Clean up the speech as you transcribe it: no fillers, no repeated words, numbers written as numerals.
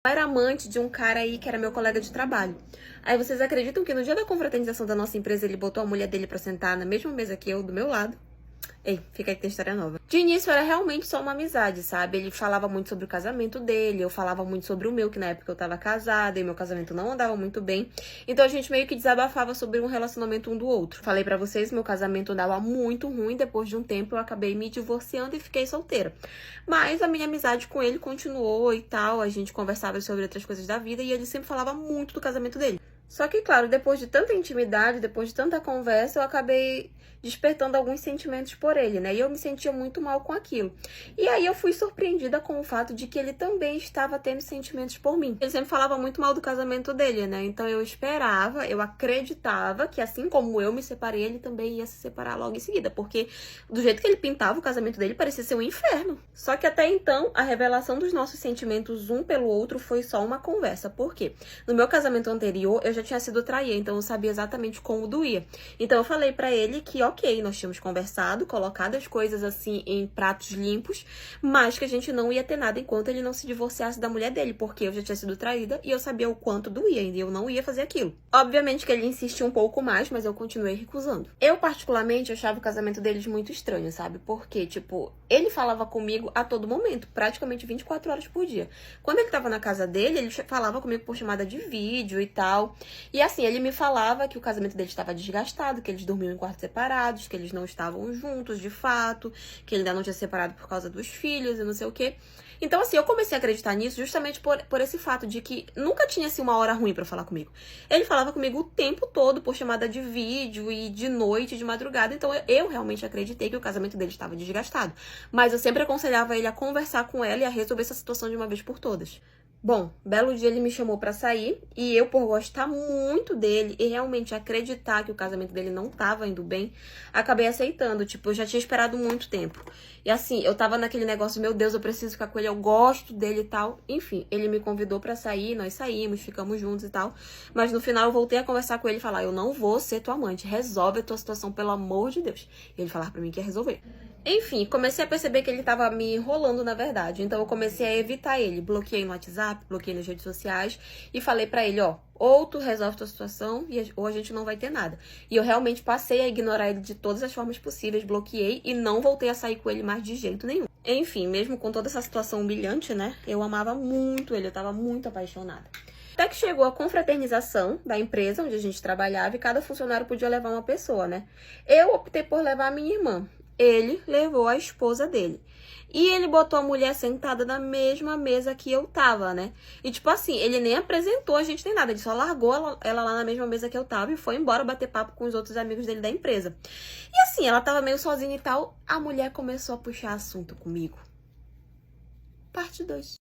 Eu era amante de um cara aí que era meu colega de trabalho. Aí vocês acreditam que no dia da confraternização da nossa empresa ele botou a mulher dele pra sentar na mesma mesa que eu, do meu lado? Ei, fica aí que tem história nova. De início era realmente só uma amizade, sabe? Ele falava muito sobre o casamento dele, eu falava muito sobre o meu, que na época eu tava casada e meu casamento não andava muito bem. Então a gente meio que desabafava sobre um relacionamento um do outro. Falei pra vocês, meu casamento andava muito ruim, depois de um tempo eu acabei me divorciando e fiquei solteira. Mas a minha amizade com ele continuou e tal, a gente conversava sobre outras coisas da vida e ele sempre falava muito do casamento dele. Só que, claro, depois de tanta intimidade, depois de tanta conversa, eu acabei despertando alguns sentimentos por ele, né? E eu me sentia muito mal com aquilo. E aí eu fui surpreendida com o fato de que ele também estava tendo sentimentos por mim. Ele sempre falava muito mal do casamento dele, né? Então eu esperava, eu acreditava que assim como eu me separei, ele também ia se separar logo em seguida. Porque do jeito que ele pintava o casamento dele, parecia ser um inferno. Só que até então, a revelação dos nossos sentimentos um pelo outro foi só uma conversa. Por quê? No meu casamento anterior, eu já tinha sido traíra, então eu sabia exatamente como doía. Então eu falei pra ele que, ok, nós tínhamos conversado, colocado as coisas assim em pratos limpos, mas que a gente não ia ter nada enquanto ele não se divorciasse da mulher dele, porque eu já tinha sido traída e eu sabia o quanto doía, e eu não ia fazer aquilo. Obviamente que ele insistiu um pouco mais, mas eu continuei recusando. Eu, particularmente, achava o casamento deles muito estranho, sabe? Porque, tipo, ele falava comigo a todo momento, praticamente 24 horas por dia. Quando ele tava na casa dele, ele falava comigo por chamada de vídeo e tal. E assim, ele me falava que o casamento dele estava desgastado, que eles dormiam em quartos separados, que eles não estavam juntos de fato, que ele ainda não tinha separado por causa dos filhos e não sei o quê. Então, assim, eu comecei a acreditar nisso justamente por esse fato de que nunca tinha, assim, uma hora ruim pra falar comigo. Ele falava comigo o tempo todo por chamada de vídeo e de noite, de madrugada. Então, eu realmente acreditei que o casamento dele estava desgastado. Mas eu sempre aconselhava ele a conversar com ela e a resolver essa situação de uma vez por todas. Bom, belo dia ele me chamou pra sair e eu, por gostar muito dele e realmente acreditar que o casamento dele não tava indo bem, acabei aceitando. Tipo, eu já tinha esperado muito tempo. E assim, eu tava naquele negócio, meu Deus, eu preciso ficar com ele, eu gosto dele e tal. Enfim, ele me convidou pra sair, nós saímos, ficamos juntos e tal. Mas no final eu voltei a conversar com ele e falar, eu não vou ser tua amante, resolve a tua situação, pelo amor de Deus. E ele falava pra mim que ia resolver. Enfim, comecei a perceber que ele tava me enrolando, na verdade. Então eu comecei a evitar ele. Bloqueei no WhatsApp, bloqueei nas redes sociais e falei pra ele, ó, ou tu resolve tua situação ou a gente não vai ter nada. E eu realmente passei a ignorar ele de todas as formas possíveis, bloqueei e não voltei a sair com ele mais de jeito nenhum. Enfim, mesmo com toda essa situação humilhante, né, eu amava muito ele, eu tava muito apaixonada. Até que chegou a confraternização da empresa onde a gente trabalhava e cada funcionário podia levar uma pessoa, né? Eu optei por levar a minha irmã. Ele levou a esposa dele. E ele botou a mulher sentada na mesma mesa que eu tava, né? E tipo assim, ele nem apresentou a gente nem nada. Ele só largou ela lá na mesma mesa que eu tava e foi embora bater papo com os outros amigos dele da empresa. E assim, ela tava meio sozinha e tal. A mulher começou a puxar assunto comigo. Parte 2.